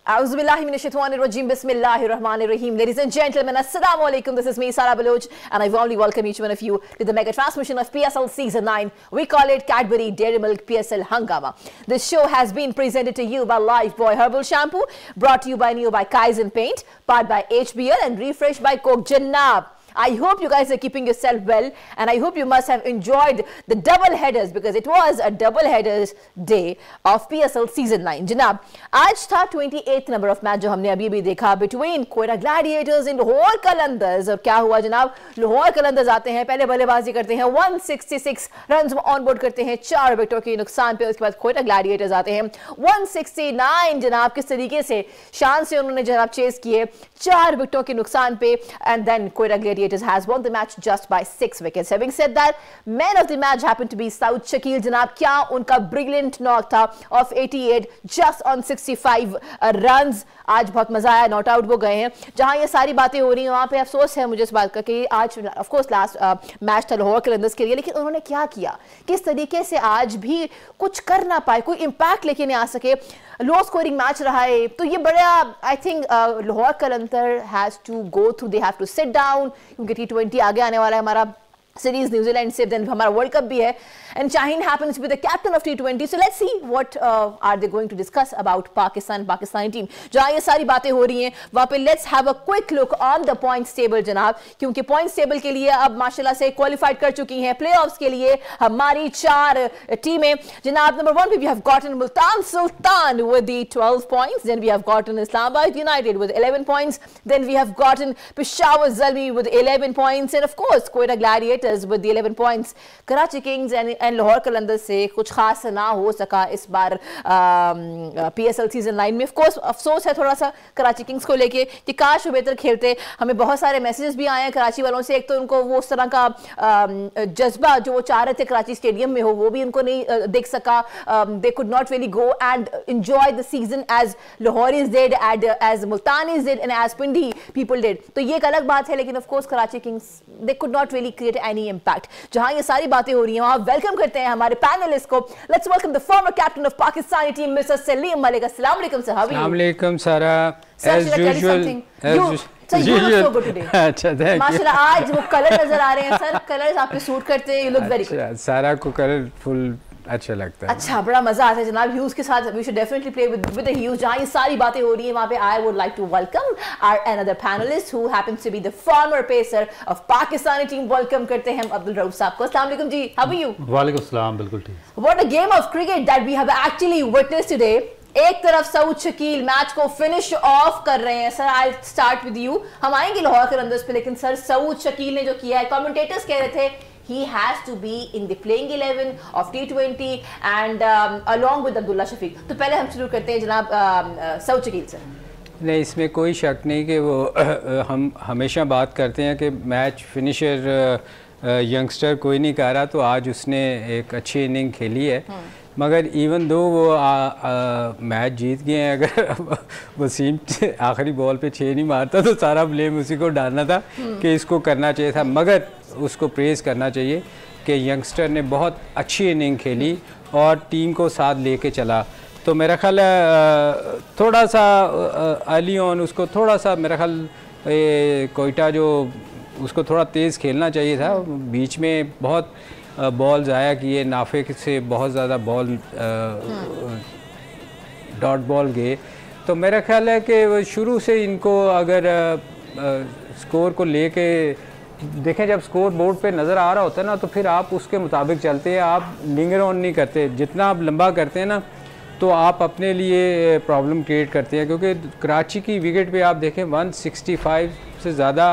Auzubillahiminashaitanirrajim. Bismillahirrahmanirrahim. Ladies and gentlemen, Assalamu alaikum. This is me, Sara Baloch, and I warmly welcome each one of you to the mega transmission of PSL Season 9. We call it Cadbury Dairy Milk PSL Hangama. This show has been presented to you by Lifebuoy Herbal Shampoo, brought to you by Neo by Kaizen Paint, powered by HBL, and refreshed by Coke Jannab. I hope you guys are keeping yourself well, and I hope you must have enjoyed the double headers, because it was a double headers day of PSL Season 9. जनाब, आज था 28th number of match जो हमने अभी भी देखा between Quetta Gladiators इन लाहौर कलंदर्स। और क्या हुआ जनाब, लाहौर कलंदर्स आते हैं, पहले बल्लेबाजी करते हैं, 166 रन ऑन बोर्ड करते हैं 4 विकेटों के नुकसान पे। उसके बाद कोयटा ग्लैडिएटर्स आते हैं 169 जनाब, किस तरीके से शान से उन्होंने जनाब चेस किए 4 विकेटों के नुकसान पे, and then Quetta Gladiators has won the match just by 6 wickets. Having said that, man of the match happened to be Saud Shakil जनाब। क्या उनका brilliant knock था of 88 just on 65 runs। आज बहुत मजा आया, नॉट आउट वो गए हैं। जहां ये सारी बातें हो रही हैं वहां पे अफसोस है मुझे इस बात का कि आज ऑफ कोर्स लास्ट मैच था लाहौर कलंदर्स के लिए, लेकिन उन्होंने क्या किया, किस तरीके से आज भी कुछ कर ना पाए, कोई इंपैक्ट लेके नहीं आ सके। लो स्कोरिंग मैच रहा है, तो ये बड़ा I think Lahore Qalandar has to go through, they have to sit down, क्योंकि T20 आगे आने वाला है हमारा सीरीज न्यूजीलैंड से, देन हमारा वर्ल्ड कप भी है, and Shaheen happens to be the captain of T20, so let's see what are they going to discuss about Pakistani team. जहां ये सारी बातें हो रही हैं वहां पे let's have a quick look on the points table जनाब, क्योंकि पॉइंट्स टेबल के लिए अब माशाल्लाह से क्वालिफाइड कर चुकी हैं प्लेऑफ्स के लिए हमारी 4 टीमें जनाब। नंबर 1 पे we have gotten Multan Sultan with the 12 points, then we have gotten Islamabad United with 11 points, then we have gotten Peshawar Zalmi with 11 points, and of course Quetta Gladiators with the 11 points. Karachi Kings and Lahore Qalandars से कुछ खास ना हो सका इस बार PSL सीजन 9 में। Of course अफसोस है थोड़ा सा कराची किंग्स को लेके कि काश वो बेहतर खेलते। हमें बहुत सारे मैसेजेस भी आए हैं कराची वालों से, एक तो उनको वो उस तरह का जज्बा जो वो चाह रहे थे कराची स्टेडियम में हो वो भी उनको नहीं देख सका। They could not really go and enjoy the season as Lahoris did, as Multanis did, and as Pindi people did. तो ये एक अलग बात है, लेकिन of course Karachi Kings they could not really create any impact. जहां ये सारी बातें हो रही हैं वहां वेलकम करते हैं हमारे पैनलिस्ट को। Let's welcome the former captain of Pakistani team mister Salim Malik. अस्सलाम वालेकुम सर, हाउ आर यू? अस्सलाम वालेकुम Sara, as usual So you look so good today. अच्छा, थैंक यू। माशाल्लाह आज वो कलर नजर आ रहे हैं सर, कलर्स आपके सूट करते हैं, यू लुक वेरी गुड। सारा को कलरफुल अच्छा लगता है। अच्छा, बड़ा मजा आता है जनाब ह्यूज के साथ। We should definitely play with the huge. जहां ये सारी बातें हो रही हैं वहां पे I would like to welcome our another panelist who happens to be the former pacer of Pakistani team. Welcome करते हैं हम अब्दुल रऊफ साहब को। अस्सलाम वालेकुम जी, हाउ आर यू? वालेकुम सलाम, बिल्कुल ठीक। What a game of cricket that we have actually witnessed today. एक तरफ सऊद शकील मैच को फिनिश ऑफ कर रहे हैं। Sir I start with you, हम आएंगे लाहौर कलंदर्स पे, लेकिन सर सऊद शकील ने जो किया है, कमेंटेटर्स कह रहे थे he has to be in the playing 11 of T20 and along with Abdullah Shafiq. तो पहले हम शुरू करते हैं जनाब सऊद शकील से। नहीं, इसमें कोई शक नहीं कि वो हम हमेशा बात करते हैं कि मैच फिनिशर यंगस्टर कोई नहीं कर रहा, तो आज उसने एक अच्छी इनिंग खेली है। मगर इवन दो वो मैच जीत गए हैं, अगर वसीम आखिरी बॉल पे 6 नहीं मारता तो सारा ब्लेम उसी को डालना था कि इसको करना चाहिए था। मगर उसको प्रेज़ करना चाहिए कि यंगस्टर ने बहुत अच्छी इनिंग खेली और टीम को साथ लेके चला। तो मेरा ख्याल है थोड़ा सा अर्ली ऑन उसको थोड़ा सा मेरा ख्याल कोयटा जो उसको थोड़ा तेज़ खेलना चाहिए था। बीच में बहुत बॉल ज़ाया किए, नाफे से बहुत ज़्यादा बॉल डॉट बॉल गए। तो मेरा ख्याल है कि शुरू से इनको अगर स्कोर को लेके देखें, जब स्कोर बोर्ड पे नज़र आ रहा होता है ना तो फिर आप उसके मुताबिक चलते हैं, आप लिंगर ऑन नहीं करते। जितना आप लंबा करते हैं ना तो आप अपने लिए प्रॉब्लम क्रिएट करते हैं, क्योंकि कराची की विकेट पे आप देखें 165 से ज़्यादा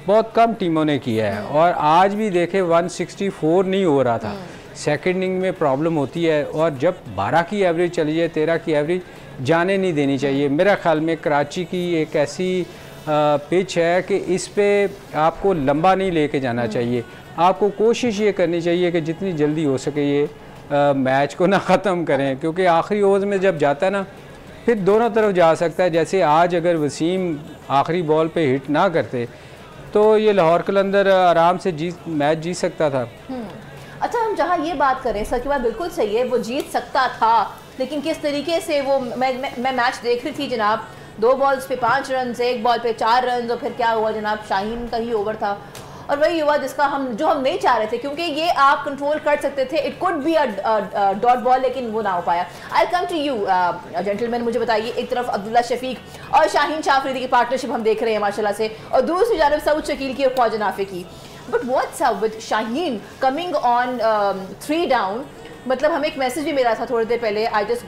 बहुत कम टीमों ने किया है, और आज भी देखें 164 नहीं हो रहा था। सेकेंड इनिंग में प्रॉब्लम होती है, और जब 12 की एवरेज चली जाए, 13 की एवरेज जाने नहीं देनी चाहिए। मेरा ख्याल में कराची की एक ऐसी पिच है कि इस पे आपको लंबा नहीं लेके जाना चाहिए। आपको कोशिश ये करनी चाहिए कि जितनी जल्दी हो सके ये मैच को ना ख़त्म करें, क्योंकि आखिरी ओवर में जब जाता है ना फिर दोनों तरफ जा सकता है। जैसे आज अगर वसीम आखिरी बॉल पे हिट ना करते तो ये लाहौर कलंदर आराम से मैच जीत सकता था। अच्छा, हम जहाँ ये बात करें, सर की बात बिल्कुल सही है, वो जीत सकता था, लेकिन किस तरीके से वो मैं मैच देख रही थी जनाब, 2 बॉल्स पे 5 रन, 1 बॉल पे 4 रन, और फिर क्या हुआ जनाब, शाहीन का ही ओवर था और वही हुआ जिसका हम नहीं चाह रहे थे, क्योंकि ये आप कंट्रोल कर सकते थे, it could be a dot ball, लेकिन वो ना हो पाया। आई कम टू यू जेंटलमैन, मुझे बताइए, एक तरफ अब्दुल्ला शफीक और शाहीन शाह अफरीदी की पार्टनरशिप हम देख रहे हैं माशाल्लाह से, और दूसरी जानब सऊद शकील की और ख्वाजा नाफे की, but what's up with Shaheen coming on 3 down? मतलब हमें एक मैसेज भी मिला था थोड़ी देर पहले, I just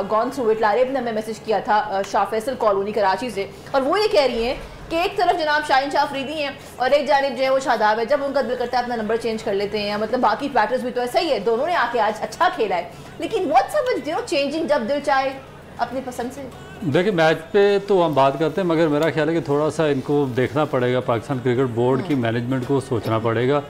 gone through it, Laraib ने हमें मैसेज किया था शाह फैसल कॉलोनी कराची से, और वो ये कह रही हैं कि एक तरफ जनाब शाहीन शाह अफरीदी हैं और एक जानिब जो है वो शादाब है, जब उनका दिल करता है अपना नंबर चेंज कर लेते हैं, मतलब बाकी बैटर्स भी तो ऐसा ही है, दोनों ने आके आज अच्छा खेला है, लेकिन व्हाट्स अप विद चेंजिंग जब दिल चाहे अपनी पसंद से? देखिए, मैच पे तो हम बात करते हैं, मगर मेरा ख्याल है कि थोड़ा सा इनको देखना पड़ेगा, पाकिस्तान क्रिकेट बोर्ड की मैनेजमेंट को सोचना पड़ेगा,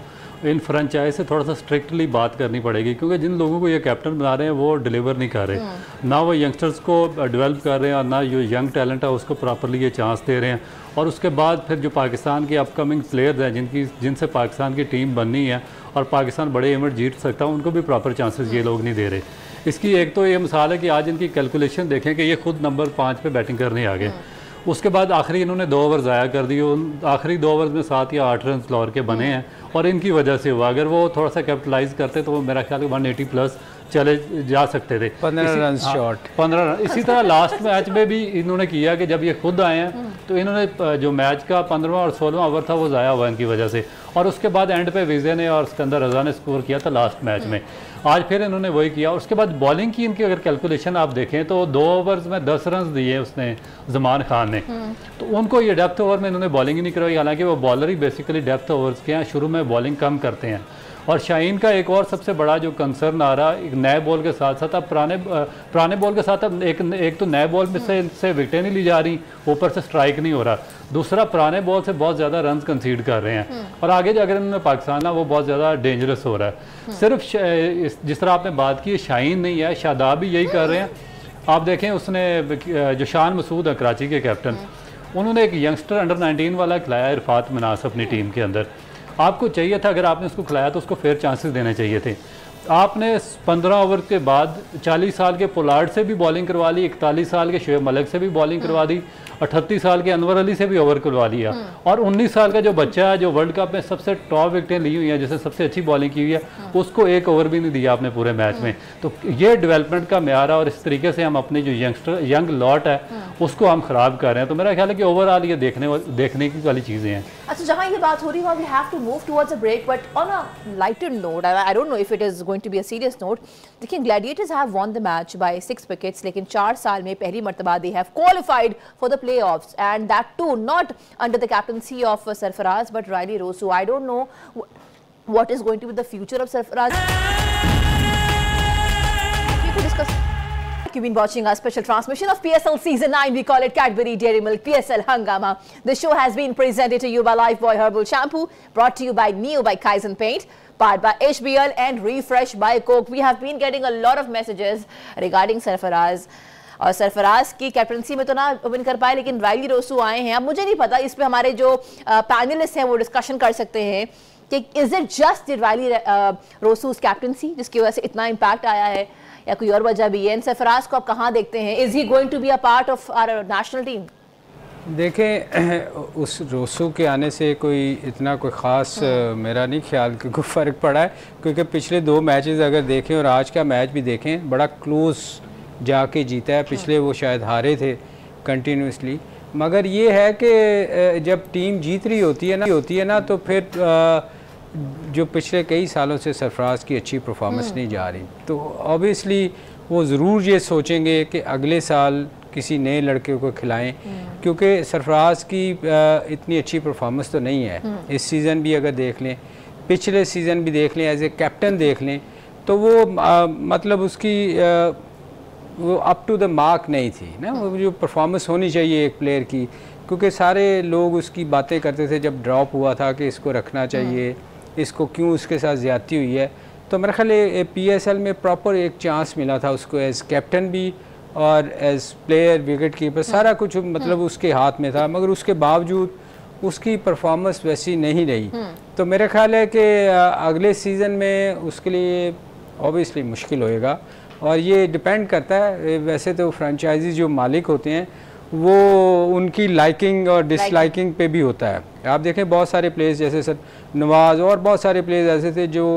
इन फ्रेंचाइज से थोड़ा सा स्ट्रिक्टली बात करनी पड़ेगी, क्योंकि जिन लोगों को ये कैप्टन बना रहे हैं वो डिलीवर नहीं कर रहे, ना वो यंगस्टर्स को डेवलप कर रहे हैं और ना जो यंग टैलेंट है उसको प्रॉपरली ये चांस दे रहे हैं, और उसके बाद फिर जो पाकिस्तान के अपकमिंग प्लेयर्स हैं जिनसे पाकिस्तान की टीम बननी है और पाकिस्तान बड़े इवेंट जीत सकता है, उनको भी प्रॉपर चांसेस ये लोग नहीं दे रहे। इसकी एक तो ये मिसाल है कि आज इनकी कैलकुलेशन देखें कि ये खुद नंबर 5 पे बैटिंग करने आ गए, उसके बाद आखिरी इन्होंने 2 ओवर ज़ाया कर दिए, उन आखिरी 2 ओवर में 7 या 8 रन लौर के बने हैं और इनकी वजह से हुआ। अगर वो थोड़ा सा कैपिटलाइज करते तो वो मेरा ख्याल है 180 प्लस चले जा सकते थे, 15 रन शॉट, 15 रन। इसी तरह लास्ट मैच में भी इन्होंने किया कि जब ये खुद आए हैं तो इन्होंने जो मैच का 15वां और 16वां ओवर था वो ज़ाया हुआ इनकी वजह से, और उसके बाद एंड पे विजय ने और सिकंदर रजा ने स्कोर किया था लास्ट मैच में, आज फिर इन्होंने वही किया। उसके बाद बॉलिंग की इनकी अगर कैलकुलेशन आप देखें तो 2 ओवर्स में 10 रन दिए उसने ज़मान खान ने, तो उनको ये डेप्थ ओवर में इन्होंने बॉलिंग ही नहीं करवाई, हालांकि वो बॉलर ही बेसिकली डेप्थ ओवर्स के हैं, शुरू में बॉलिंग कम करते हैं। और शाहीन का एक और सबसे बड़ा जो कंसर्न आ रहा, एक नए बॉल के साथ साथ अब पुराने बॉल के साथ अब एक तो नए बॉल में से विकेटें नहीं ली जा रही, ऊपर से स्ट्राइक नहीं हो रहा, दूसरा पुराने बॉल से बहुत ज़्यादा रन कंसीड कर रहे हैं, और आगे जाकर इन्होंने पाकिस्तान ना वो बहुत ज़्यादा डेंजरस हो रहा है। सिर्फ जिस तरह आपने बात की शाहीन नहीं है, शादाब भी यही कर रहे हैं। आप देखें उसने जो शान मसूद है कराची के कैप्टन, उन्होंने एक यंगस्टर अंडर 19 वाला खिलाया इरफात मनास अपनी टीम के अंदर। आपको चाहिए था, अगर आपने उसको खिलाया तो उसको फेयर चांसेस देने चाहिए थे। आपने 15 ओवर के बाद 40 साल के पोलार्ड से भी बॉलिंग करवा ली, 41 साल के शोएब मलिक से भी बॉलिंग करवा दी, 38 साल के अनवर अली से भी ओवर करवा लिया, और 19 साल का जो बच्चा है जो वर्ल्ड कप में सबसे टॉप विकेटें ली हुई हैं, जिसने सबसे अच्छी बॉलिंग की हुई है, उसको 1 ओवर भी नहीं दिया आपने पूरे मैच में। तो ये डेवलपमेंट का म्यार है, और इस तरीके से हम अपनी जो यंग लॉट है उसको हम ख़राब कर रहे हैं। तो मेरा ख्याल है कि ओवरऑल ये देखने की वाली चीज़ें हैं। अच्छा, जहाँ ये बात हो रही है, we have to move towards a break, but on a lighter note, I don't know if it is going to be a serious note. देखिए, Gladiators have won the match by 6 wickets, लेकिन 4 साल में पहली मर्तबा they have qualified for the playoffs, and that too not under the captaincy of Sarfaraz but Riley Rossouw. I don't know what is going to be the future of Sarfaraz. We could discuss. You've been watching our special transmission of PSL Season 9. We call it Cadbury Dairy Milk PSL Hangama. The show has been presented to you by Lifebuoy Herbal Shampoo, brought to you by Neo by Kaizen Paint, powered by HBL and Refresh by Coke. We have been getting a lot of messages regarding Sarfaraz. और सरफराज की captaincy में तो ना win कर पाए, लेकिन Riley Rossouw आए हैं। अब मुझे नहीं पता, इस पे हमारे जो पैनलिस्ट हैं वो डिस्कशन कर सकते हैं कि is it just Rilee Rossouw captaincy जिसकी वजह से इतना इम्पैक्ट आया है, या कोई और वजह भी है? इन सरफराज को आप कहाँ देखते हैं? Is he going to be a part of our national team? देखें, उस रोसू के आने से इतना कोई ख़ास मेरा नहीं ख्याल कि कोई फ़र्क पड़ा है, क्योंकि पिछले 2 मैचेस अगर देखें और आज का मैच भी देखें, बड़ा क्लोज जाके जीता है। पिछले वो शायद हारे थे कंटिन्यूसली, मगर ये है कि जब टीम जीत रही होती है ना तो फिर जो पिछले कई सालों से सरफराज की अच्छी परफॉर्मेंस नहीं जा रही, तो ऑब्वियसली वो ज़रूर ये सोचेंगे कि अगले साल किसी नए लड़के को खिलाएं, क्योंकि सरफराज की इतनी अच्छी परफॉर्मेंस तो नहीं है। इस सीज़न भी अगर देख लें, पिछले सीज़न भी देख लें, एज ए कैप्टन देख लें, तो वो मतलब उसकी वो अप टू द मार्क नहीं थी ना, वो जो परफॉर्मेंस होनी चाहिए एक प्लेयर की, क्योंकि सारे लोग उसकी बातें करते थे जब ड्रॉप हुआ था कि इसको रखना चाहिए, इसको क्यों उसके साथ ज़्यादती हुई है। तो मेरे ख्याल PSL में प्रॉपर एक चांस मिला था उसको, एज़ कैप्टन भी और एज़ प्लेयर, विकेट कीपर, सारा कुछ मतलब उसके हाथ में था, मगर उसके बावजूद उसकी परफॉर्मेंस वैसी नहीं रही। तो मेरा ख्याल है कि अगले सीज़न में उसके लिए ऑब्वियसली मुश्किल होएगा, और ये डिपेंड करता है। वैसे तो फ्रेंचाइजी जो मालिक होते हैं वो उनकी लाइकिंग और डिसलाइकिंग पे भी होता है। आप देखें बहुत सारे प्लेयर्स जैसे सर नवाज और बहुत सारे प्लेयर्स ऐसे थे जो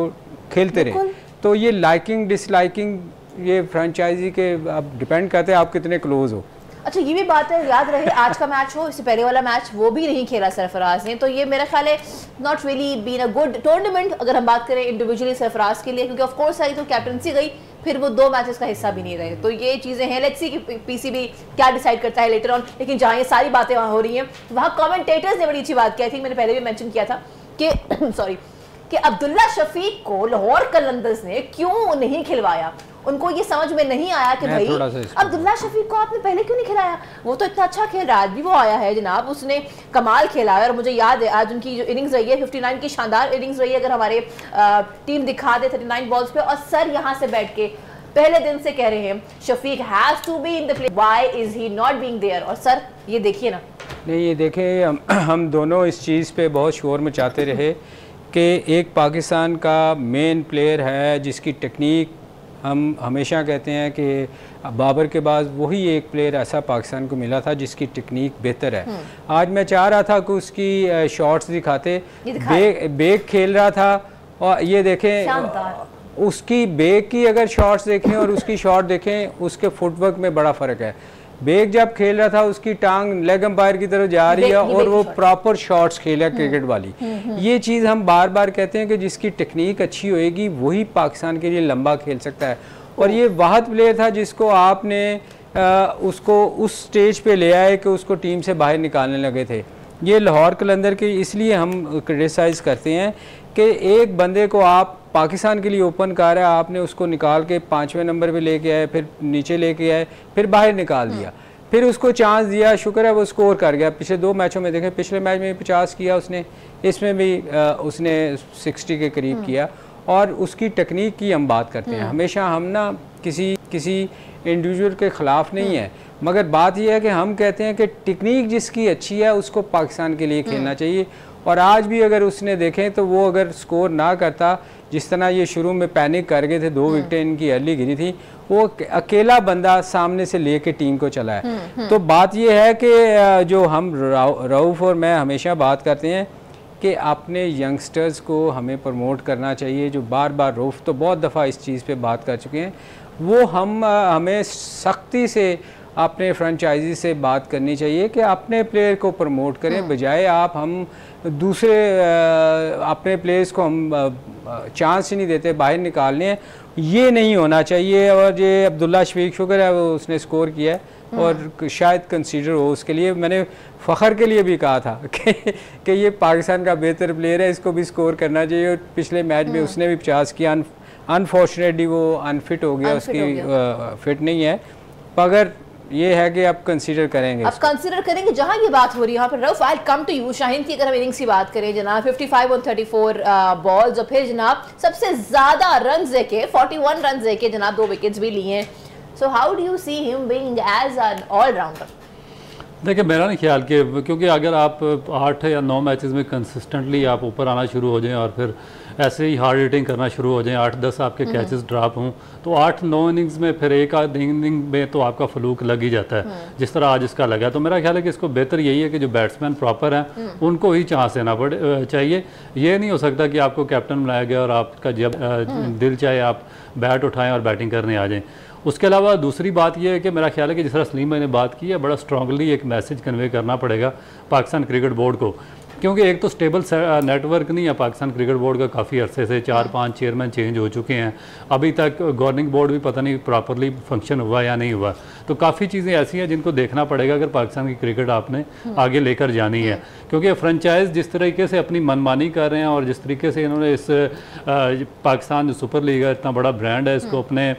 खेलते रहे, तो ये लाइकिंग डिसलाइकिंग ये फ्रेंचाइजी के आप डिपेंड करते हैं आप कितने क्लोज हो। अच्छा ये भी बात है, याद रहे आज का मैच हो, इससे पहले वाला मैच वो भी नहीं खेला सरफराज ने, तो ये मेरा ख्याल है not really been a good tournament अगर हम बात करें इंडिविजुअली सरफराज के लिए, क्योंकि ऑफ कोर्स सारी तो कैप्टनसी गई, फिर वो 2 मैचेस का हिस्सा भी नहीं रहे, तो ये चीज़ें हैं। लेट्स सी कि पीसीबी क्या डिसाइड करता है लेटर ऑन। लेकिन जहाँ ये सारी बातें वहाँ हो रही हैं, वहाँ कमेंटेटर्स ने बड़ी अच्छी बात की, आई थिंक मैंने पहले भी मेंशन किया था कि सॉरी कि अब्दुल्ला शफीक को लाहौर कलंदर्स ने क्यों नहीं खिलवाया। उनको ये समझ में नहीं आया कि भाई अब्दुल्ला शफीक को आपने पहले क्यों नहीं खिलाया, वो तो इतना अच्छा खेल रहा है, आज भी वो आया है जनाब, उसने कमाल खेला है। और मुझे याद है आज उनकी जो इनिंग्स रही है 59 की शानदार इनिंग्स रही है, अगर हमारे टीम दिखा दे 39 बॉल्स पे, और सर यहाँ से बैठ के पहले दिन से कह रहे हैं Shafique has to be in the play, why is he not being there. और सर ये देखिए ना, नहीं ये देखें हम दोनों इस चीज़ पे बहुत शोर मचाते रहे कि एक पाकिस्तान का मेन प्लेयर है जिसकी टेक्निक हम हमेशा कहते हैं कि बाबर के बाद वही एक प्लेयर ऐसा पाकिस्तान को मिला था जिसकी टेक्निक बेहतर है। आज मैं चाह रहा था कि उसकी शॉट्स दिखाते, बेग खेल रहा था और ये देखें उसकी बेग की अगर शॉट्स देखें और उसकी शॉट देखें, उसके फुटवर्क में बड़ा फ़र्क है। बेग जब खेल रहा था उसकी टांग लेग अंपायर की तरफ जा रही है और वो प्रॉपर शॉट्स खेला क्रिकेट वाली। ये चीज़ हम बार बार कहते हैं कि जिसकी टेक्निक अच्छी होएगी वही पाकिस्तान के लिए लंबा खेल सकता है। और ये वाहिद प्लेयर था जिसको आपने उसको उस स्टेज पे ले आए कि उसको टीम से बाहर निकालने लगे थे। ये लाहौर कलंदर के इसलिए हम क्रिटिसाइज़ करते हैं कि एक बंदे को आप पाकिस्तान के लिए ओपन कर रहा है, आपने उसको निकाल के 5वें नंबर पे लेके आए, फिर नीचे लेके आए, फिर बाहर निकाल दिया, फिर उसको चांस दिया, शुक्र है वो स्कोर कर गया। पिछले 2 मैचों में देखें, पिछले मैच में 50 किया उसने, इसमें भी उसने 60 के करीब किया। और उसकी टेक्निक की हम बात करते हैं, हमेशा हम ना किसी इंडिविजुअल के ख़िलाफ़ नहीं है, मगर बात यह है कि हम कहते हैं कि टेक्निक जिसकी अच्छी है उसको पाकिस्तान के लिए खेलना चाहिए। और आज भी अगर उसने देखें तो वो अगर स्कोर ना करता, जिस तरह ये शुरू में पैनिक कर गए थे, 2 विकेटें इनकी अर्ली गिरी थी, वो अकेला बंदा सामने से लेके टीम को चला है। तो बात ये है कि जो हम रऊफ़ और मैं हमेशा बात करते हैं कि अपने यंगस्टर्स को हमें प्रमोट करना चाहिए, जो बार बार रऊफ़ तो बहुत दफ़ा इस चीज़ पे बात कर चुके हैं, वो हमें सख्ती से अपने फ्रेंचाइजी से बात करनी चाहिए कि अपने प्लेयर को प्रमोट करें, बजाय हम दूसरे अपने प्लेयर्स को हम चांस ही नहीं देते, बाहर निकालने हैं, ये नहीं होना चाहिए। और ये अब्दुल्ला शफीक शुक्र है वो उसने स्कोर किया है और शायद कंसीडर हो उसके लिए। मैंने फ़ख्र के लिए भी कहा था कि ये पाकिस्तान का बेहतर प्लेयर है, इसको भी स्कोर करना चाहिए। और पिछले मैच में उसने भी 50 किया, अनफॉर्चुनेटली वो अनफिट हो गया, उसकी फिट नहीं है, मगर ये है कि आप कंसीडर करेंगे, आप कंसीडर करेंगे। जहां ये बात हो रही है यहाँ पर रऊफ, आई कम टू यू। शाहीन की अगर हम इनिंग्स की बात करें जनाब, 55 on 34 बॉल्स, और फिर जनाब सबसे ज्यादा रन देके 41 रन देके जनाब 2 विकेट्स भी लिए हैं। So how do you see him being as an allrounder? देखिए मेरा नहीं ख्याल कि, क्योंकि अगर आप 8 या 9 मैचेस में कंसिस्टेंटली आप ऊपर आना शुरू हो जाएं और फिर ऐसे ही हार्ड हिटिंग करना शुरू हो जाएं, 8-10 आपके कैचेस ड्रॉप हों, तो 8-9 इनिंग्स में फिर एक आध इनिंग में तो आपका फ्लूक लग ही जाता है, जिस तरह आज इसका लगा। तो मेरा ख्याल है कि इसको बेहतर यही है कि जो बैट्समैन प्रॉपर हैं उनको ही चांस देना चाहिए। ये नहीं हो सकता कि आपको कैप्टन बनाया गया और आपका जब दिल चाहे आप बैट उठाएं और बैटिंग करने आ जाएं। उसके अलावा दूसरी बात यह है कि मेरा ख्याल है कि जिस तरह सलीम भाई ने बात की है, बड़ा स्ट्रांगली एक मैसेज कन्वे करना पड़ेगा पाकिस्तान क्रिकेट बोर्ड को, क्योंकि एक तो स्टेबल नेटवर्क नहीं है पाकिस्तान क्रिकेट बोर्ड का। काफ़ी अरसे से 4-5 चेयरमैन चेंज हो चुके हैं, अभी तक गवर्निंग बोर्ड भी पता नहीं प्रॉपरली फंक्शन हुआ या नहीं हुआ। तो काफ़ी चीज़ें ऐसी हैं जिनको देखना पड़ेगा अगर पाकिस्तान की क्रिकेट आपने आगे लेकर जानी है, क्योंकि फ्रेंचाइज जिस तरीके से अपनी मनमानी कर रहे हैं और जिस तरीके से इन्होंने इस पाकिस्तान जो सुपर लीग है, इतना बड़ा ब्रांड है, इसको अपने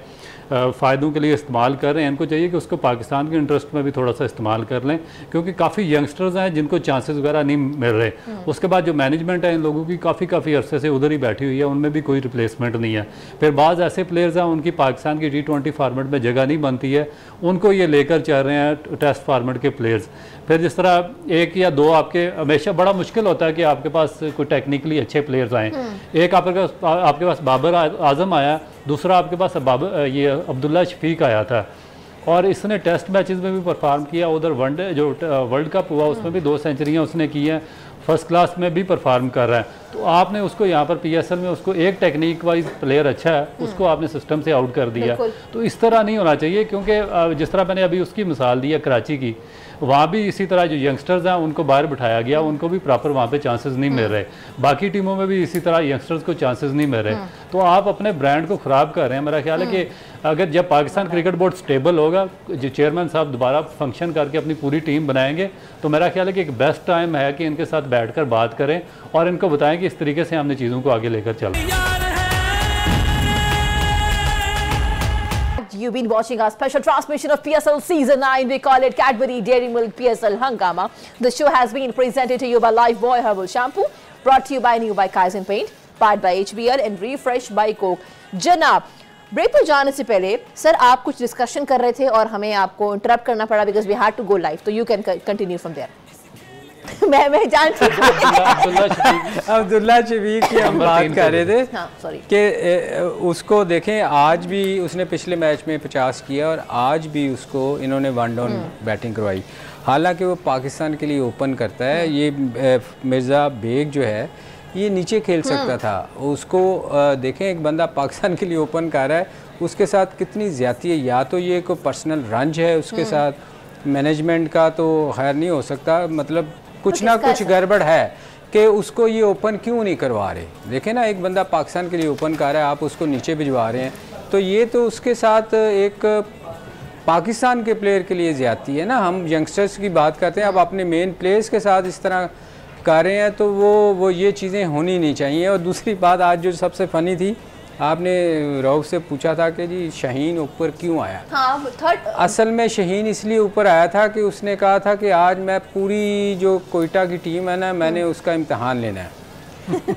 फ़ायदों के लिए इस्तेमाल कर रहे हैं, इनको चाहिए कि उसको पाकिस्तान के इंटरेस्ट में भी थोड़ा सा इस्तेमाल कर लें, क्योंकि काफ़ी यंगस्टर्स हैं जिनको चांसेस वगैरह नहीं मिल रहे। उसके बाद जो मैनेजमेंट है इन लोगों की काफ़ी अरसे से उधर ही बैठी हुई है, उनमें भी कोई रिप्लेसमेंट नहीं है। फिर बाज़ ऐसे प्लेयर्स हैं उनकी पाकिस्तान की T20 फार्मेट में जगह नहीं बनती है, उनको ये लेकर चल रहे हैं टेस्ट फार्मेट के प्लेयर्स। फिर जिस तरह 1 या 2 आपके हमेशा बड़ा मुश्किल होता है कि आपके पास कोई टेक्निकली अच्छे प्लेयर्स आएँ। एक आपके पास बाबर आजम आया, दूसरा आपके पास ये अब्दुल्ला शफीक आया था, और इसने टेस्ट मैचेस में भी परफॉर्म किया, उधर वनडे जो वर्ल्ड कप हुआ उसमें भी 2 सेंचुरियाँ उसने की हैं, फर्स्ट क्लास में भी परफॉर्म कर रहा है। तो आपने उसको यहाँ पर PSL में उसको एक टेक्निक वाइज प्लेयर अच्छा है उसको आपने सिस्टम से आउट कर दिया। तो इस तरह नहीं होना चाहिए, क्योंकि जिस तरह मैंने अभी उसकी मिसाल दी है कराची की, वहाँ भी इसी तरह जो यंगस्टर्स हैं उनको बाहर बिठाया गया, उनको भी प्रॉपर वहाँ पे चांसेस नहीं मिल रहे। बाकी टीमों में भी इसी तरह यंगस्टर्स को चांसेस नहीं मिल रहे। तो आप अपने ब्रांड को ख़राब कर रहे हैं। मेरा ख्याल है कि अगर जब पाकिस्तान क्रिकेट बोर्ड स्टेबल होगा, जो चेयरमैन साहब दोबारा फंक्शन करके अपनी पूरी टीम बनाएंगे, तो मेरा ख्याल है कि एक बेस्ट टाइम है कि इनके साथ बैठकर बात करें और इनको बताएं कि इस तरीके से हमने चीज़ों को आगे लेकर चलना। You've been watching our special transmission of PSL Season 9. We call it Cadbury Dairy Milk PSL Hangama. The show has been presented to you by Lifebuoy Herbal Shampoo, brought to you by New by Kaizen Paint, powered by HBL and refreshed by Coke. जनाब, break पर जाने से पहले sir आप कुछ discussion कर रहे थे और हमें आपको इंटरप्ट करना पड़ा because we had to go live, तो you can continue from there. मैं जानती हूँ अब्दुल्ला शफीक की हम बात कर रहे थे कि उसको देखें, आज भी उसने पिछले मैच में 50 किया और आज भी उसको इन्होंने 1 डाउन बैटिंग करवाई। हालांकि वो पाकिस्तान के लिए ओपन करता है। ये मिर्ज़ा बेग जो है ये नीचे खेल सकता था, उसको देखें एक बंदा पाकिस्तान के लिए ओपन कर रहा है, उसके साथ कितनी ज़्यादती है। या तो ये कोई पर्सनल रंज है उसके साथ, मैनेजमेंट का तो खैर नहीं हो सकता, मतलब कुछ ना कुछ गड़बड़ है कि उसको ये ओपन क्यों नहीं करवा रहे। देखें ना, एक बंदा पाकिस्तान के लिए ओपन कर रहा है, आप उसको नीचे भिजवा रहे हैं, तो ये तो उसके साथ एक पाकिस्तान के प्लेयर के लिए ज़्यादती है ना। हम यंगस्टर्स की बात करते हैं, अब अपने मेन प्लेयर्स के साथ इस तरह कर रहे हैं, तो वो ये चीज़ें होनी नहीं चाहिए। और दूसरी बात आज जो सबसे फ़नी थी, आपने रऊफ से पूछा था कि जी शाहीन ऊपर क्यों आया। हाँ, असल में शाहीन इसलिए ऊपर आया था कि उसने कहा था कि आज मैं पूरी जो कोयटा की टीम है ना, मैंने उसका इम्तिहान लेना है।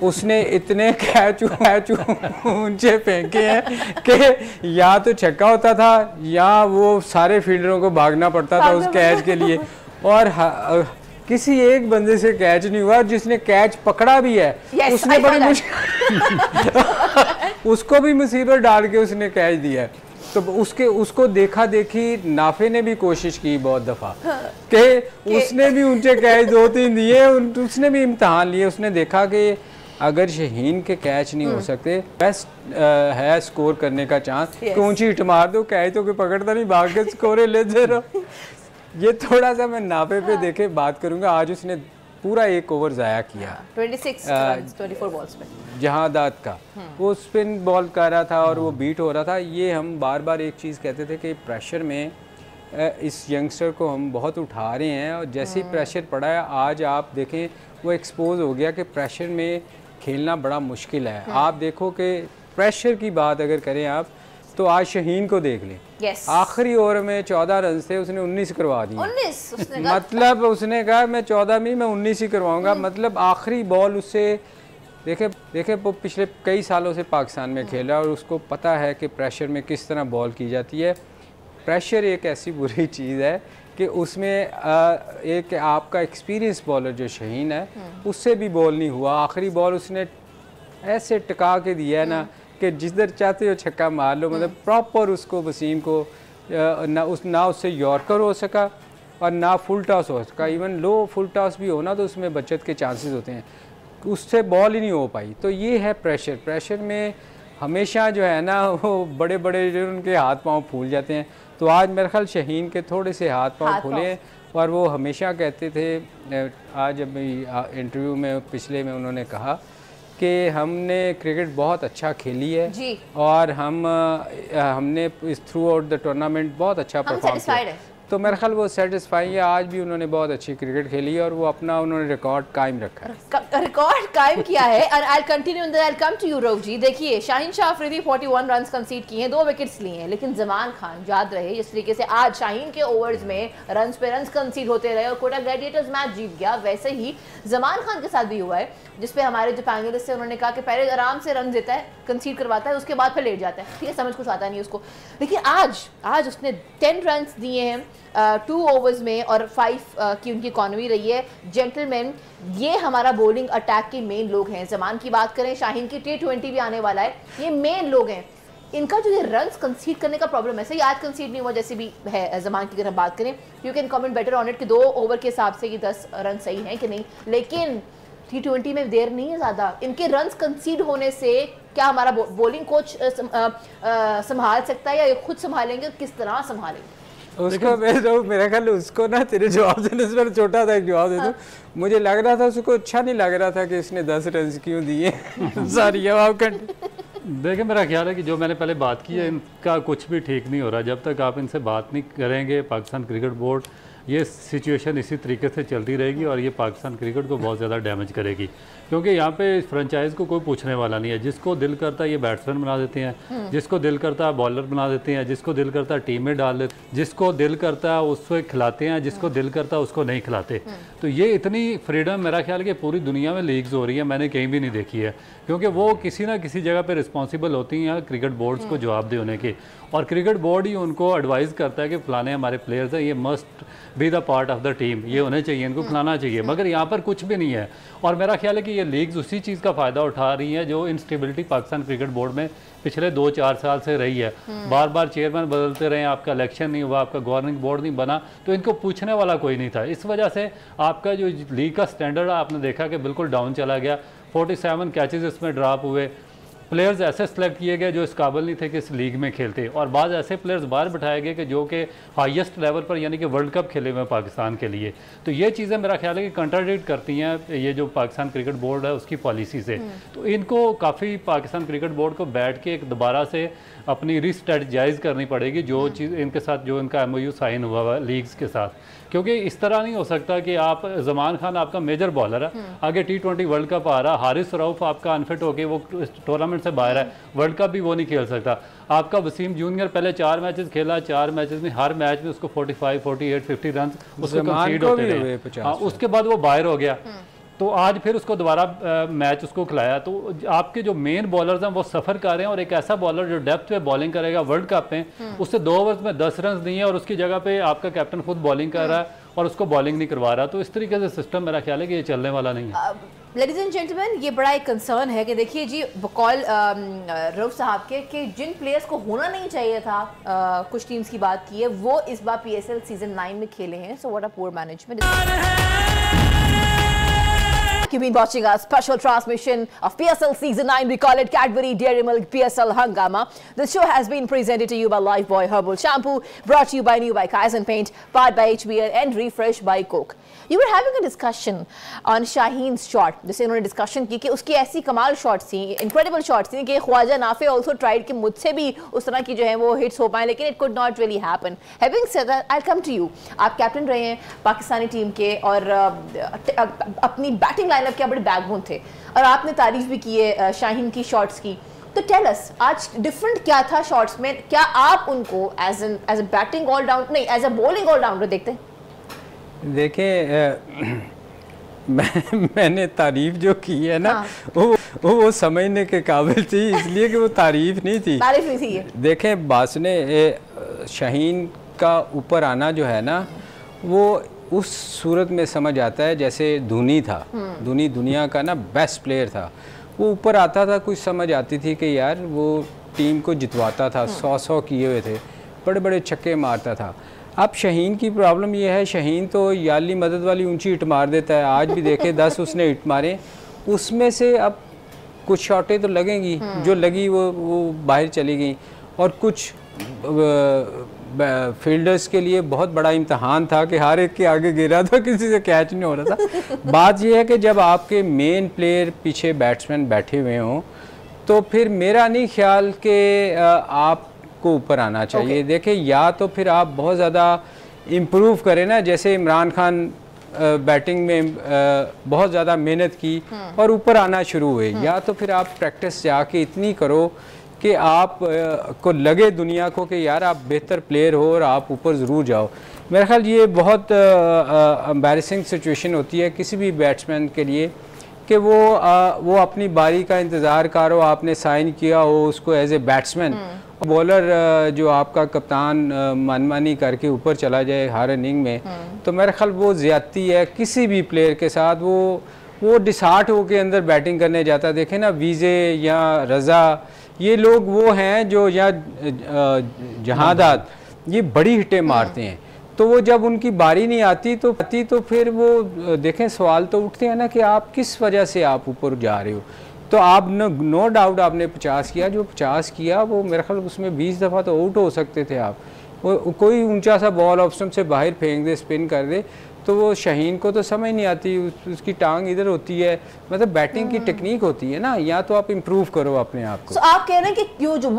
उसने इतने कैच ऊंचे फेंके हैं कि या तो छक्का होता था या वो सारे फील्डरों को भागना पड़ता था उस कैच के लिए। और किसी एक बंदे से कैच नहीं हुआ, जिसने कैच पकड़ा भी है उसने बड़ी मुश्किल उसको भी मुसीबत डाल के उसने कैच दिया है। तो उसको देखा देखी नाफे ने भी कोशिश की बहुत दफ़ा कि उसने भी ऊंचे कैच 2-3 दिए, उसने भी इम्तहान लिए। उसने देखा कि अगर शाहीन के कैच नहीं हो सकते, बेस्ट है स्कोर करने का चांस कि ऊंची हिट मार दो, कैच तो कोई पकड़ता नहीं, भाग के स्कोर लेते रहो। ये थोड़ा सा मैं नापे पे देखे बात करूंगा। आज उसने पूरा 1 ओवर ज़ाया किया, 24 बॉल्स पे। जहादात का वो स्पिन बॉल कर रहा था और वो बीट हो रहा था। ये हम बार बार एक चीज़ कहते थे कि प्रेशर में इस यंगस्टर को हम बहुत उठा रहे हैं, और जैसे ही प्रेशर पड़ा है आज आप देखें वो एक्सपोज हो गया कि प्रेशर में खेलना बड़ा मुश्किल है। आप देखो कि प्रेशर की बात अगर करें आप, तो आज शाहीन को देख लें, आखिरी ओवर में 14 रन थे, उसने 19 करवा दिए। 19 मतलब उसने कहा मैं 14 में मैं 19 ही करवाऊंगा। मतलब आखिरी बॉल उससे देखे वो पिछले कई सालों से पाकिस्तान में खेला और उसको पता है कि प्रेशर में किस तरह बॉल की जाती है। प्रेशर एक ऐसी बुरी चीज़ है कि उसमें एक आपका एक्सपीरियंस बॉलर जो शाहीन है उससे भी बॉल नहीं हुआ। आखिरी बॉल उसने ऐसे टिका के दिया है ना कि जिधर चाहते हो छक्का मार लो। मतलब प्रॉपर उसको वसीम को ना उससे यॉर्कर हो सका और ना फुल टॉस हो सका। इवन लो फुल टॉस भी हो ना तो उसमें बचत के चांसेस होते हैं, उससे बॉल ही नहीं हो पाई। तो ये है प्रेशर में हमेशा जो है ना वो बड़े बड़े जो उनके हाथ पांव फूल जाते हैं। तो आज मेरे ख्याल शाहीन के थोड़े से हाथ पांव फूले और वो हमेशा कहते थे, आज अभी इंटरव्यू में पिछले में उन्होंने कहा कि हमने क्रिकेट बहुत अच्छा खेली है जी। और हमने इस थ्रू आउट द टूर्नामेंट बहुत अच्छा परफॉर्म किया। तो मेरे ख्याल वो सेटिस्फाई है। आज भी उन्होंने बहुत अच्छी क्रिकेट खेली है और वो अपना उन्होंने रिकॉर्ड कायम रखा है, रिकॉर्ड कायम किया है। और I continue and I come to you Rauf ji. देखिए शाहीन शाह अफरीदी 41 रन कंसीड किए हैं, 2 विकेट्स लिए हैं, लेकिन जमान खान याद रहे जिस तरीके से आज शाहीन के ओवर्स में रन्स पे रन्स कंसीड होते रहे और कोटा ग्लैडिएटर्स मैच जीत गया, वैसे ही जमान खान के साथ भी हुआ है, जिसपे हमारे जो पैनलिस्ट है उन्होंने कहा कि पहले आराम से रन देता है, कंसीड करवाता है, उसके बाद फिर लेट जाता है। ठीक है, समझ कुछ आता नहीं उसको। लेकिन आज उसने 10 रन दिए हैं 2 ओवर्स में और 5 की उनकी इकॉनमी रही है। जेंटलमैन, ये हमारा बॉलिंग अटैक के मेन लोग हैं। जमान की बात करें, शाहीन की T20 भी आने वाला है, ये मेन लोग हैं। इनका जो ये रन्स कंसीड करने का प्रॉब्लम है, सही आज कंसीड नहीं हुआ जैसे भी है जमान की, अगर हम बात करें you can comment better on it कि 2 ओवर के हिसाब से ये 10 रन सही हैं कि नहीं, लेकिन T20 में देर नहीं है ज़्यादा, इनके रन्स कंसीड होने से क्या हमारा बॉलिंग कोच संभाल सकता है या ये खुद संभालेंगे और किस तरह संभालेंगे? उसको मेरा ख्याल उसको ना तेरे जवाब देने से पहले छोटा था एक जवाब दे दूं। मुझे लग रहा था उसको अच्छा नहीं लग रहा था कि इसने 10 रन क्यों दिए। सॉरी जवाब कर। देखिए मेरा ख्याल है कि जो मैंने पहले बात की है इनका कुछ भी ठीक नहीं हो रहा जब तक आप इनसे बात नहीं करेंगे। पाकिस्तान क्रिकेट बोर्ड ये सिचुएशन इसी तरीके से चलती रहेगी और ये पाकिस्तान क्रिकेट को बहुत ज़्यादा डैमेज करेगी, क्योंकि यहाँ पे फ्रेंचाइज को कोई पूछने वाला नहीं है। जिसको दिल करता है ये बैट्समैन बना देते हैं, जिसको दिल करता है बॉलर बना देते हैं, जिसको दिल करता है टीम में डाल देते हैं, जिसको दिल करता है उसको खिलाते हैं, जिसको दिल करता है उसको नहीं खिलाते। तो ये इतनी फ्रीडम मेरा ख्याल कि पूरी दुनिया में लीग्स हो रही है, मैंने कहीं भी नहीं देखी है, क्योंकि वो किसी ना किसी जगह पर रिस्पॉन्सिबल होती हैं क्रिकेट बोर्ड्स को जवाब दे होने के, और क्रिकेट बोर्ड ही उनको एडवाइस करता है कि फलाने हमारे प्लेयर्स हैं, ये must be the part of the team, ये होने चाहिए, इनको खिलाना चाहिए, मगर यहाँ पर कुछ भी नहीं है। और मेरा ख्याल है कि ये लीग्स उसी चीज़ का फ़ायदा उठा रही हैं जो इंस्टेबिलिटी पाकिस्तान क्रिकेट बोर्ड में पिछले 2-4 साल से रही है। बार बार चेयरमैन बदलते रहे, आपका इलेक्शन नहीं हुआ, आपका गवर्निंग बोर्ड नहीं बना, तो इनको पूछने वाला कोई नहीं था। इस वजह से आपका जो लीग का स्टैंडर्ड आपने देखा कि बिल्कुल डाउन चला गया। 47 कैचेज इसमें ड्रॉप हुए, प्लेयर्स ऐसे सेलेक्ट किए गए जो इस काबिल नहीं थे कि इस लीग में खेलते, और बाद ऐसे प्लेयर्स बाहर बिठाए गए कि जो कि हाईएस्ट लेवल पर यानी कि वर्ल्ड कप खेले हुए पाकिस्तान के लिए। तो ये चीज़ें मेरा ख्याल है कि कंट्राडिक्ट करती हैं ये जो पाकिस्तान क्रिकेट बोर्ड है उसकी पॉलिसी से। तो इनको काफ़ी पाकिस्तान क्रिकेट बोर्ड को बैठ के एक दोबारा से अपनी रीस्ट्रेटजाइज करनी पड़ेगी जो चीज़ इनके साथ, जो इनका MOU साइन हुआ हुआ लीग्स के साथ, क्योंकि इस तरह नहीं हो सकता कि आप जमान खान आपका मेजर बॉलर है, आगे T20 वर्ल्ड कप आ रहा, हारिस रऊफ आपका अनफिट होकर वो टूर्नामेंट से बाहर है, वर्ल्ड कप भी वो नहीं खेल सकता। आपका वसीम जूनियर पहले 4 मैचेस खेला, 4 मैचेस में हर मैच में उसको 45, 48, 50 रन उसको कंसीड होते रहे। हाँ, उसके बाद वो बाहर हो गया, तो आज फिर उसको दोबारा मैच उसको खिलाया। तो आपके जो मेन बॉलर्स हैं वो सफ़र कर रहे हैं, और एक ऐसा बॉलर जो डेप्थ पे बॉलिंग करेगा वर्ल्ड कप में, उससे 2 ओवर्स में 10 रन दिए और उसकी जगह पे आपका कैप्टन खुद बॉलिंग कर रहा है और उसको बॉलिंग नहीं करवा रहा। तो इस तरीके से सिस्टम मेरा ख्याल है कि ये चलने वाला नहीं है। लेडीज एंड जेंटलमैन, ये बड़ा एक कंसर्न है कि देखिए जी बकौल रऊफ साहब के कि जिन प्लेयर्स को होना नहीं चाहिए था, कुछ टीम्स की बात की है, वो इस बार PSL सीजन 9 में खेले हैं। So what a poor management. You've been watching our special transmission of PSL Season 9. We call it Cadbury Dairy Milk PSL Hangama. This show has been presented to you by Lifebuoy Herbal Shampoo, brought to you by New by Kaizen Paint, powered by HBL and Refresh by Coke. You were having a discussion on Shaheen's shot. जैसे उन्होंने discussion की कि उसकी ऐसी कमाल shots थी, incredible shots थी कि ख्वाजा नाफे ऑल्सो ट्राइड कि मुझसे भी उस तरह की जो है वो हिट्स हो पाए, लेकिन it could not really happen. Having said that, I come to you. आप कैप्टन रहे हैं पाकिस्तानी टीम के और अपनी बैटिंग लाइनअप के बड़े बैकबोन थे, और आपने तारीफ भी की है शाहीन की शॉट्स की। तो टेल अस, आज डिफरेंट क्या था शॉट्स में? क्या आप उनको एज अ बैटिंग ऑलराउंडर नहीं, एज अ बॉलिंग ऑलराउंडर देखते हैं? देखिए मैंने तारीफ जो की है ना, हाँ। वो समझने के काबिल थी, इसलिए कि वो तारीफ नहीं थी, तारीफ नहीं थी। देखें बासने शाहीन का ऊपर आना जो है ना, वो उस सूरत में समझ आता है जैसे धोनी था। धोनी दुनिया का ना बेस्ट प्लेयर था, वो ऊपर आता था, कुछ समझ आती थी कि यार वो टीम को जितवाता था, 100 किए हुए थे, बड़े बड़े छक्के मारता था। अब शाहीन की प्रॉब्लम ये है, शाहीन तो याली मदद वाली ऊंची हिट मार देता है। आज भी देखे 10 उसने हिट मारे, उसमें से अब कुछ शॉटें तो लगेंगी, जो लगी वो बाहर चली गई, और कुछ फील्डर्स के लिए बहुत बड़ा इम्तहान था कि हर एक के आगे गिरा था, किसी से कैच नहीं हो रहा था। बात यह है कि जब आपके मेन प्लेयर पीछे बैट्समैन बैठे हुए हों, तो फिर मेरा नहीं ख्याल कि आपको ऊपर आना चाहिए। देखिए, या तो फिर आप बहुत ज़्यादा इम्प्रूव करें ना, जैसे इमरान खान बैटिंग में बहुत ज़्यादा मेहनत की और ऊपर आना शुरू हुए, या तो फिर आप प्रैक्टिस जाके इतनी करो कि आप को लगे दुनिया को कि यार आप बेहतर प्लेयर हो और आप ऊपर ज़रूर जाओ। मेरा ख्याल ये बहुत एम्बैरेसिंग सिचुएशन होती है किसी भी बैट्समैन के लिए कि वो अपनी बारी का इंतज़ार कर हो, आपने साइन किया हो उसको एज ए बैट्समैन, बॉलर जो आपका कप्तान मनमानी करके ऊपर चला जाए हर इनिंग में, तो मेरा ख्याल वो ज़्यादती है किसी भी प्लेयर के साथ। वो डिसहार्ट होके अंदर बैटिंग करने जाता। देखें ना वीज़े या रज़ा, ये लोग वो हैं जो या जहादात, ये बड़ी हिटें मारते हैं, तो वो जब उनकी बारी नहीं आती तो फिर वो देखें सवाल तो उठते हैं ना कि आप किस वजह से आप ऊपर जा रहे हो। तो आप नो डाउट आपने 50 किया, जो 50 किया वो मेरे ख्याल उसमें 20 दफ़ा तो आउट हो सकते थे आप। वो कोई ऊंचा सा बॉल ऑफ स्टंप से बाहर फेंक दे, स्पिन कर दे, तो वो शाहीन को तो समझ नहीं आती, उसकी टांग इधर होती है, मतलब बैटिंग की टेक्निक होती है ना, या तो आप इम्प्रूव करो अपने आप को। आप कह रहे हैं कि वो जो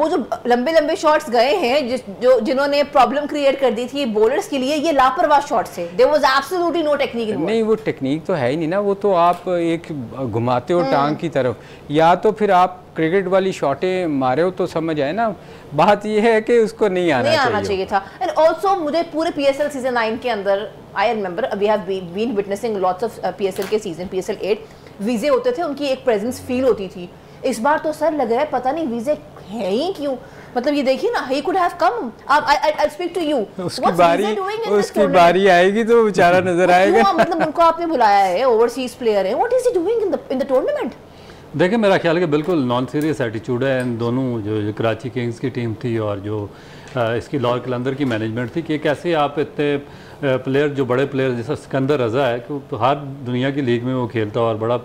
लंबे लंबे शॉट्स गए हैं जिन्होंने प्रॉब्लम क्रिएट कर दी थी बॉलर्स के लिए, ये लापरवाह शॉट्स थे, there was absolutely no technique. नहीं, वो टेक्निक तो है ही नहीं ना, वो तो आप एक घुमाते हो टांग की तरफ, या तो फिर आप क्रिकेट वाली शॉटें मारे हो तो समझ आए ना। बात ये है कि उसको नहीं आना चाहिए था। एंड आल्सो मुझे पूरे पीएसएल सीजन 9 के अंदर I remember we have been witnessing lots of PSL के सीजन, पीएसएल 8 वीजे होते थे, उनकी एक प्रेजेंस फील होती थी। इस बार तो सर लग रहा है पता नहीं वीजे है ही क्यों, मतलब ये देखिए ना, he could have come. I'll speak to you, उसकी बारी आएगी तो बेचारा नजर आएगा। मतलब उनको आपने बुलाया है, ओवरसीज प्लेयर है, what is he doing in the tournament? देखिए मेरा ख्याल है कि बिल्कुल नॉन सीरियस एटीट्यूड है इन दोनों, जो कराची किंग्स की टीम थी और जो इसकी लाहौर कलंदर की मैनेजमेंट थी, कि कैसे आप इतने प्लेयर, जो बड़े प्लेयर जैसा सिकंदर रज़ा है कि हर दुनिया की लीग में वो खेलता है और बड़ा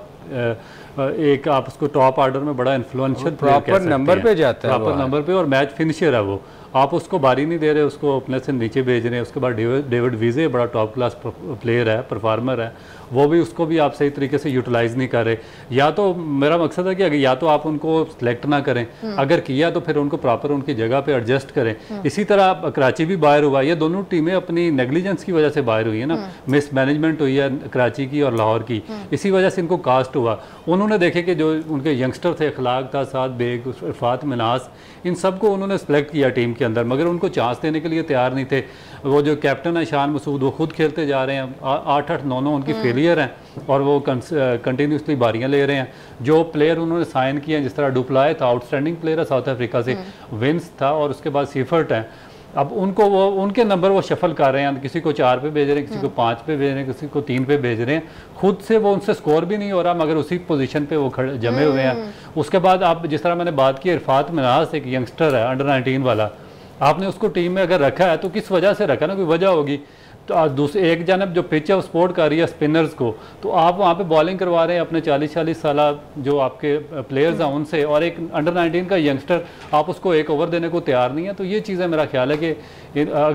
एक आप उसको टॉप ऑर्डर में बड़ा इन्फ्लुएंशियल प्रॉपर नंबर पे जाता है, प्रॉपर नंबर पे, और मैच फिनिशर है वो। आप उसको बारी नहीं दे रहे, उसको अपने से नीचे भेज रहे हैं। उसके बाद डेविड वीजे बड़ा टॉप क्लास प्लेयर है, परफॉर्मर है, वो भी उसको भी आप सही तरीके से यूटिलाइज़ नहीं कर रहे। या तो मेरा मकसद है कि अगर या तो आप उनको सिलेक्ट ना करें, अगर किया तो फिर उनको प्रॉपर उनकी जगह पे एडजस्ट करें। इसी तरह कराची भी बाहर हुआ, ये दोनों टीमें अपनी नेग्लिजेंस की वजह से बाहर हुई है ना, मिस मैनेजमेंट हुई है कराची की और लाहौर की, इसी वजह से इनको कास्ट हुआ। उन्होंने देखे कि जो उनके यंगस्टर थे, अखलाक था, साद बेग, इरफात मिनास, इन सबको उन्होंने सेलेक्ट किया टीम के अंदर, मगर उनको चांस देने के लिए तैयार नहीं थे। वो जो कैप्टन है शान मसूद, वो खुद खेलते जा रहे हैं, 8-8-9 उनकी फेलियर हैं और वो कंटिन्यूसली बारियां ले रहे हैं। जो प्लेयर उन्होंने साइन किए हैं, जिस तरह डुप्लाय था, आउटस्टैंडिंग प्लेयर है साउथ अफ्रीका से, विंस था, और उसके बाद सीफर्ट है। अब उनको वो उनके नंबर वो शफल कर रहे हैं, किसी को 4 पे भेज रहे हैं, किसी को 5 पे भेज रहे हैं, किसी को 3 पे भेज रहे हैं। खुद से वो उनसे स्कोर भी नहीं हो रहा, मगर उसी पोजीशन पे वो खड़े जमे हुए हैं। उसके बाद आप जिस तरह मैंने बात की, इरफात मिनास एक यंगस्टर है अंडर 19 वाला, आपने उसको टीम में अगर रखा है तो किस वजह से रखा ना, कोई वजह होगी। तो दूसरे एक जानब जो पिच है वो सपोर्ट कर रही है स्पिनर्स को, तो आप वहाँ पे बॉलिंग करवा रहे हैं अपने 40-40 साल जो आपके प्लेयर्स हैं उनसे, और एक अंडर 19 का यंगस्टर आप उसको एक ओवर देने को तैयार नहीं है। तो ये चीज़ें मेरा ख्याल है कि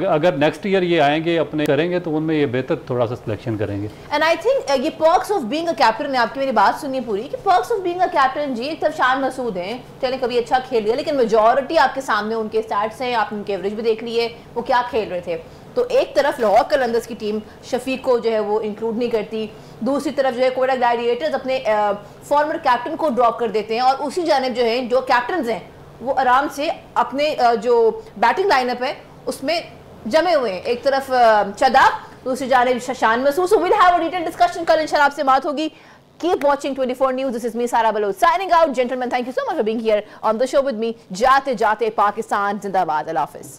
अगर नेक्स्ट ईयर ये आएंगे अपने करेंगे तो उनमें ये बेहतर थोड़ा सा सिलेक्शन करेंगे। एंड आई थिंक ये perks of being a captain है, आपकी मेरी बात सुनिए पूरी, कि perks of being a captain जी, एक तरफ शान मसूद हैं, चले कभी अच्छा खेल लिया, लेकिन मेजॉरिटी आपके सामने उनके स्टैट्स हैं, आप उनके एवरेज भी देख लिए वो क्या खेल रहे थे। तो एक तरफ लाहौर कलंदर्स की टीम शफीक को जो है वो इंक्लूड नहीं करती, दूसरी तरफ जो है कोयटा ग्लैडिएटर्स अपने फॉर्मर कैप्टन को ड्रॉप कर देते हैं, और उसी जानिब जो है जो कैप्टन्स हैं वो आराम से अपने जो बैटिंग लाइनअप है उसमें जमे हुए हैं। एक तरफ चदाब, दूसरी जानिब Shan Masood. So will have a detailed discussion, कल इंशाल्लाह आपसे बात होगी। Keep watching 24 News. This is me, Sara Baloch, signing out. Gentlemen, thank you so much for being here on the show with me. जाते जाते पाकिस्तान जिंदाबाद। अल्लाह हाफिज़।